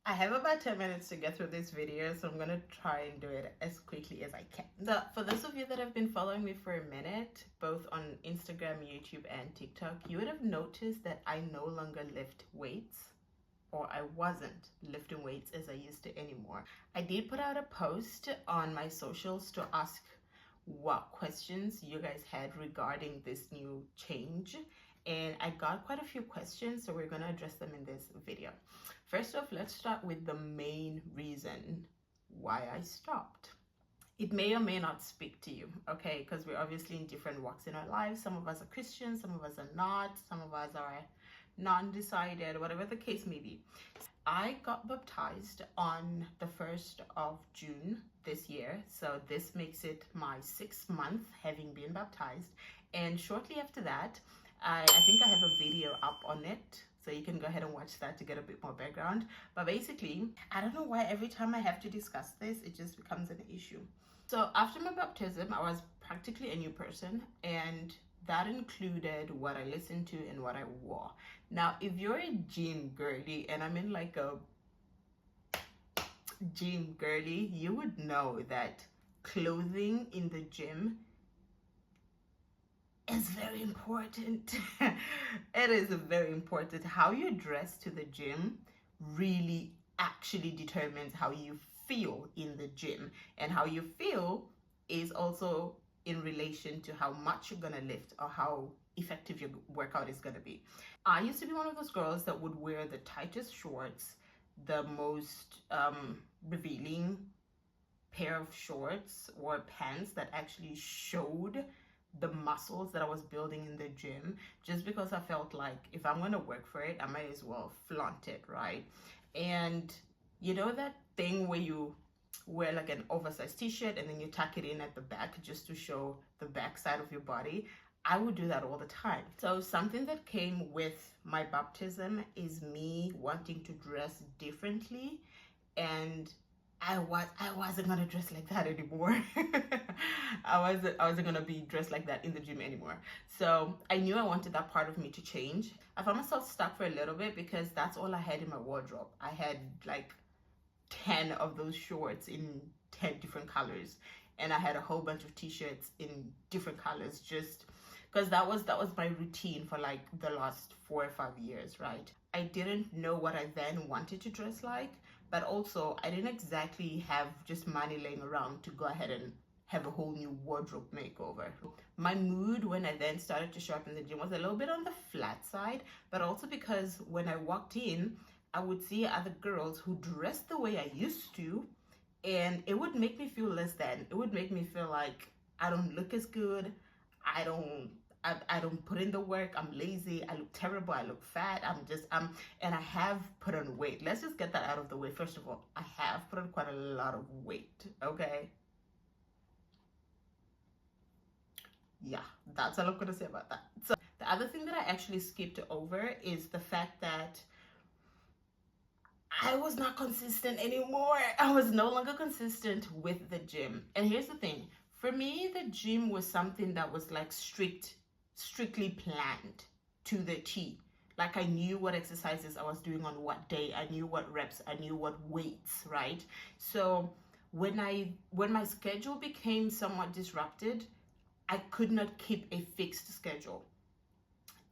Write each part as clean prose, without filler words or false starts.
I have about 10 minutes to get through this video, so I'm going to try and do it as quickly as I can. For those of you that have been following me for a minute, both on Instagram, YouTube, and TikTok, you would have noticed that I no longer lift weights, or I wasn't lifting weights as I used to anymore. I did put out a post on my socials to ask what questions you guys had regarding this new change, and I got quite a few questions, so we're going to address them in this video. First off, let's start with the main reason why I stopped. It may or may not speak to you, okay, because we're obviously in different walks in our lives. Some of us are Christians, some of us are not, some of us are non-decided, whatever the case may be. I got baptized on the 1st of June this year, so this makes it my 6th month having been baptized, and shortly after that, I think I have a video up on it, so you can go ahead and watch that to get a bit more background. But basically, I don't know why every time I have to discuss this, it just becomes an issue. So after my baptism, I was practically a new person, and that included what I listened to and what I wore. Now, if you're a gym girly, and I mean like a gym girly, you would know that clothing in the gym is very important. It is very important. How you dress to the gym really actually determines how you feel in the gym, and how you feel is also in relation to how much you're gonna lift or how effective your workout is gonna be. I used to be one of those girls that would wear the tightest shorts, the most revealing pair of shorts or pants that actually showed the muscles that I was building in the gym, just because I felt like if I'm going to work for it, I might as well flaunt it, right? And you know that thing where you wear like an oversized t-shirt and then you tuck it in at the back just to show the back side of your body? I would do that all the time. So something that came with my baptism is me wanting to dress differently, and I wasn't gonna dress like that anymore. I wasn't gonna be dressed like that in the gym anymore. So I knew I wanted that part of me to change. I found myself stuck for a little bit because that's all I had in my wardrobe. I had like 10 of those shorts in 10 different colors, and I had a whole bunch of t-shirts in different colors, just because that was my routine for like the last 4 or 5 years, right? I didn't know what I then wanted to dress like, but also I didn't exactly have just money laying around to go ahead and have a whole new wardrobe makeover. My mood when I then started to show up in the gym was a little bit on the flat side, but also because when I walked in, I would see other girls who dressed the way I used to, and it would make me feel less than. It would make me feel like I don't look as good, I don't put in the work, I'm lazy, I look terrible, I look fat, and I have put on weight. Let's just get that out of the way. First of all, I have put on quite a lot of weight, okay? Yeah, that's all I'm gonna say about that. So the other thing that I actually skipped over is the fact that I was not consistent anymore. I was no longer consistent with the gym. And here's the thing, for me, the gym was something that was like strictly planned to the T. Like I knew what exercises I was doing on what day, I knew what reps, I knew what weights, right? So when my schedule became somewhat disrupted, I could not keep a fixed schedule.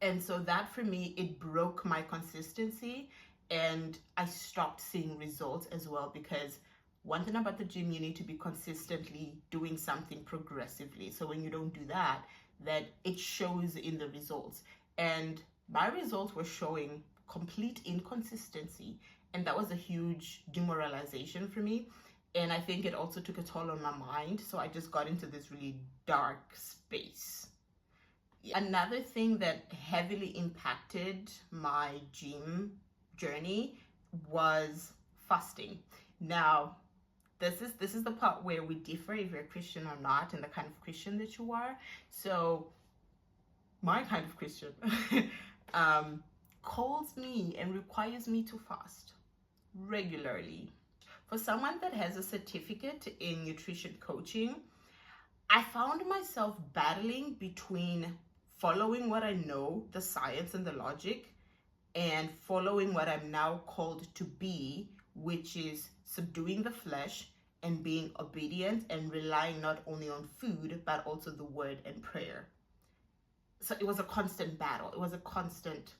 And so that for me, it broke my consistency, and I stopped seeing results as well, because one thing about the gym, you need to be consistently doing something progressively. So when you don't do that, then it shows in the results. And my results were showing complete inconsistency, and that was a huge demoralization for me. And I think it also took a toll on my mind. So I just got into this really dark space. Another thing that heavily impacted my gym journey was fasting. Now, this is the part where we differ if you're a Christian or not, and the kind of Christian that you are. So my kind of Christian calls me and requires me to fast regularly. For someone that has a certificate in nutrition coaching, I found myself battling between following what I know, the science and the logic, and following what I'm now called to be, which is subduing the flesh and being obedient and relying not only on food, but also the word and prayer. So it was a constant battle. It was a constant,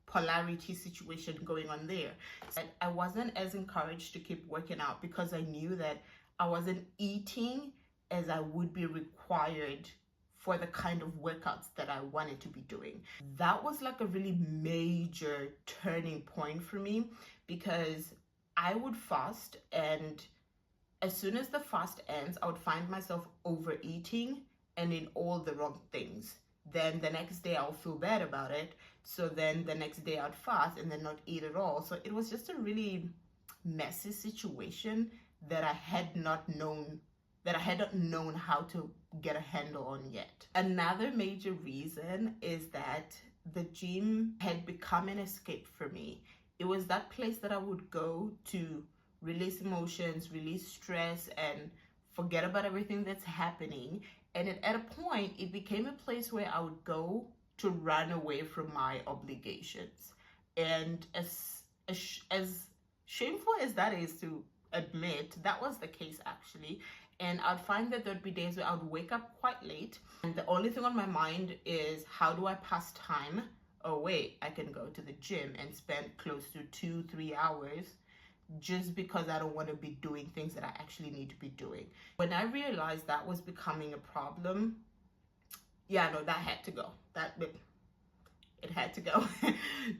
polarity situation going on there. So I wasn't as encouraged to keep working out because I knew that I wasn't eating as I would be required for the kind of workouts that I wanted to be doing. That was like a really major turning point for me, because I would fast, and as soon as the fast ends, I would find myself overeating and in all the wrong things. Then the next day I'll feel bad about it. So then the next day I'd fast and then not eat at all. So it was just a really messy situation that I had not known how to get a handle on yet. Another major reason is that the gym had become an escape for me. It was that place that I would go to release emotions, release stress, and forget about everything that's happening. And at a point, it became a place where I would go to run away from my obligations. And as shameful as that is to admit, that was the case actually. And I'd find that there'd be days where I would wake up quite late, and the only thing on my mind is, how do I pass time? Oh wait, I can go to the gym and spend close to 2-3 hours just because I don't want to be doing things that I actually need to be doing. When I realized that was becoming a problem, that had to go. It had to go.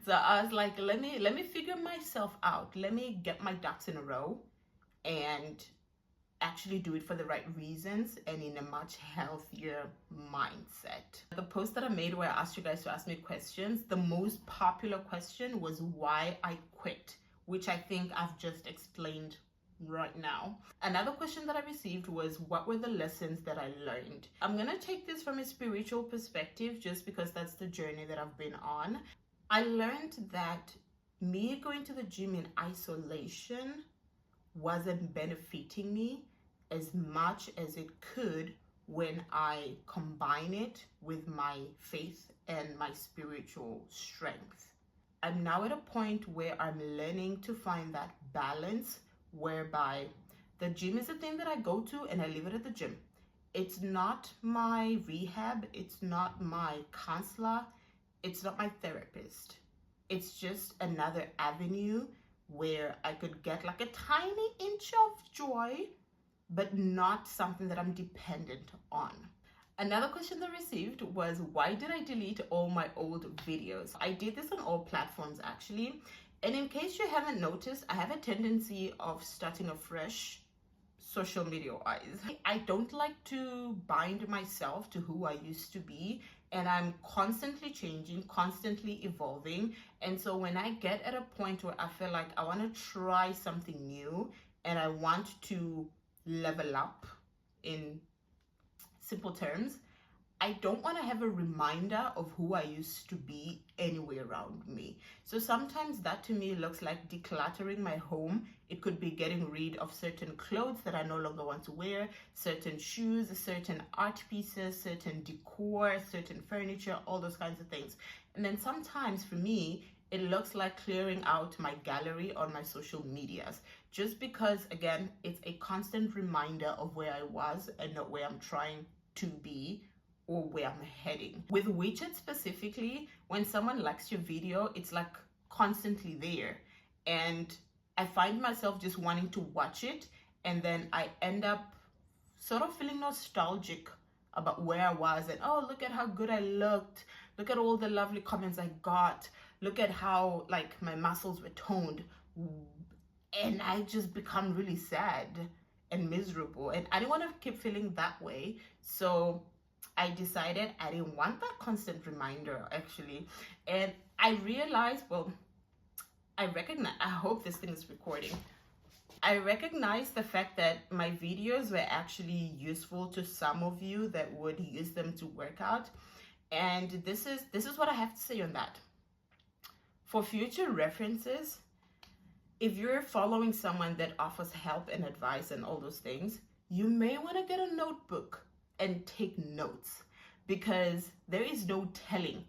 So I was like, let me figure myself out. Let me get my ducks in a row and actually do it for the right reasons and in a much healthier mindset. The post that I made where I asked you guys to ask me questions, the most popular question was why I quit, which I think I've just explained right now. Another question that I received was, what were the lessons that I learned? I'm going to take this from a spiritual perspective just because that's the journey that I've been on. I learned that me going to the gym in isolation wasn't benefiting me as much as it could when I combine it with my faith and my spiritual strength. I'm now at a point where I'm learning to find that balance whereby the gym is a thing that I go to and I leave it at the gym. It's not my rehab, it's not my counselor, it's not my therapist. It's just another avenue where I could get like a tiny inch of joy, but not something that I'm dependent on. Another question that I received was, why did I delete all my old videos? I did this on all platforms actually. And in case you haven't noticed, I have a tendency of starting afresh social media wise. I don't like to bind myself to who I used to be, and I'm constantly changing, constantly evolving. And so when I get at a point where I feel like I want to try something new and I want to level up, in simple terms, I don't want to have a reminder of who I used to be anywhere around me. So sometimes that to me looks like decluttering my home. It could be getting rid of certain clothes that I no longer want to wear, certain shoes, certain art pieces, certain decor, certain furniture, all those kinds of things. And then sometimes for me, it looks like clearing out my gallery on my social medias, just because, again, it's a constant reminder of where I was and not where I'm trying to be or where I'm heading. With WeChat specifically, when someone likes your video, it's like constantly there. And I find myself just wanting to watch it, and then I end up sort of feeling nostalgic about where I was, and oh, look at how good I looked. Look at all the lovely comments I got. Look at how like my muscles were toned. And I just become really sad and miserable. And I didn't want to keep feeling that way. So I decided I didn't want that constant reminder actually. And I realized, I hope this thing is recording. I recognize the fact that my videos were actually useful to some of you that would use them to work out. And this is what I have to say on that. For future references, if you're following someone that offers help and advice and all those things, you may want to get a notebook and take notes, because there is no telling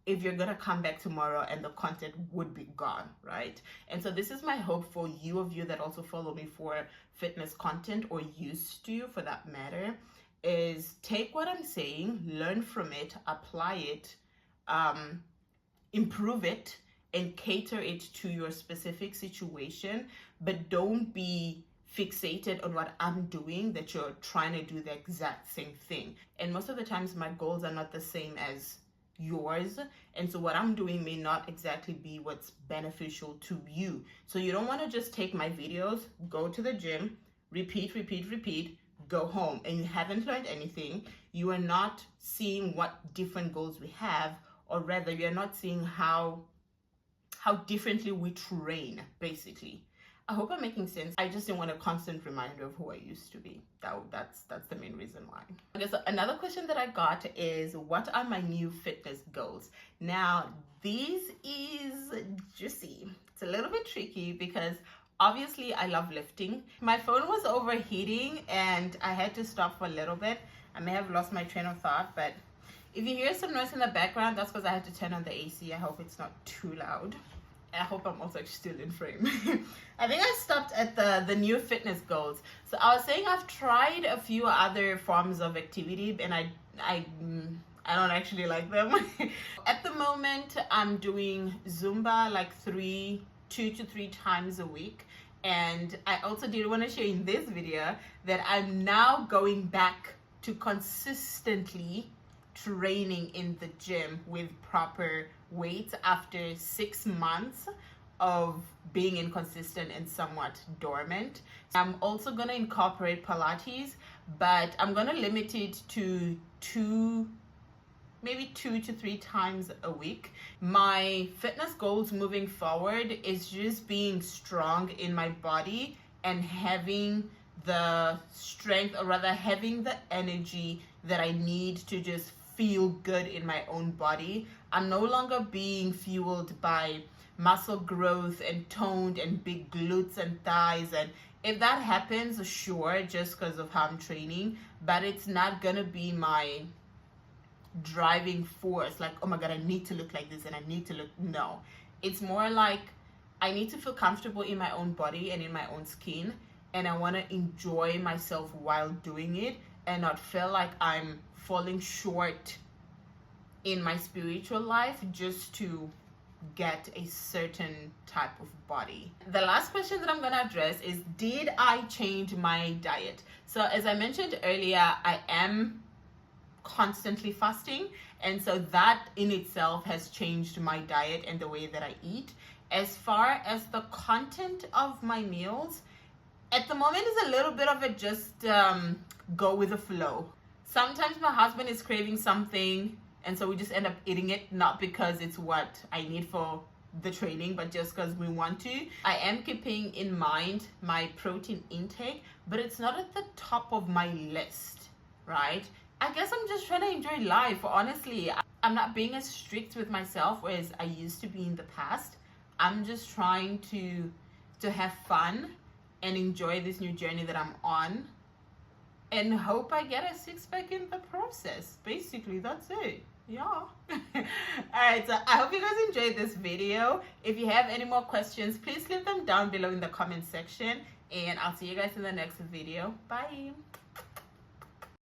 if you're gonna come back tomorrow and the content would be gone, right? And so this is my hope for you that also follow me for fitness content, or used to for that matter, is take what I'm saying, learn from it, apply it, improve it, and cater it to your specific situation, but don't be fixated on what I'm doing, that you're trying to do the exact same thing. And most of the times my goals are not the same as yours, and so what I'm doing may not exactly be what's beneficial to you. So you don't want to just take my videos, go to the gym, repeat, go home, and you haven't learned anything. You are not seeing what different goals we have, or rather you're not seeing how differently we train, basically. I hope I'm making sense. I just didn't want a constant reminder of who I used to be. That's the main reason why. Okay, so another question that I got is, what are my new fitness goals? Now, this is juicy. It's a little bit tricky because obviously I love lifting. My phone was overheating and I had to stop for a little bit. I may have lost my train of thought, but if you hear some noise in the background, that's because I had to turn on the AC. I hope it's not too loud. I hope I'm also still in frame. I think I stopped at the new fitness goals. So I was saying I've tried a few other forms of activity, and I don't actually like them. At the moment, I'm doing Zumba like 2 to 3 times a week. And I also did want to share in this video that I'm now going back to consistently training in the gym with proper weights after 6 months of being inconsistent and somewhat dormant. I'm also going to incorporate Pilates, but I'm going to limit it to maybe 2 to 3 times a week. My fitness goals moving forward is just being strong in my body and having the strength, or rather having the energy that I need to just feel good in my own body. I'm no longer being fueled by muscle growth and toned and big glutes and thighs, and if that happens, sure, just because of how I'm training, but it's not gonna be my driving force, like, oh my god, I need to look like this and I need to look. No, it's more like I need to feel comfortable in my own body and in my own skin, and I want to enjoy myself while doing it and not feel like I'm falling short in my spiritual life just to get a certain type of body. The last question that I'm going to address is, did I change my diet? So as I mentioned earlier, I am constantly fasting, and so that in itself has changed my diet and the way that I eat. As far as the content of my meals, at the moment is a little bit of it just go with the flow. Sometimes my husband is craving something, and so we just end up eating it, not because it's what I need for the training, but just because we want to. I am keeping in mind my protein intake, but it's not at the top of my list, right? I guess I'm just trying to enjoy life, honestly. I'm not being as strict with myself as I used to be in the past. I'm just trying to have fun and enjoy this new journey that I'm on, and hope I get a 6-pack in the process. Basically, that's it. Yeah. All right, so I hope you guys enjoyed this video. If you have any more questions, please leave them down below in the comment section, and I'll see you guys in the next video. Bye.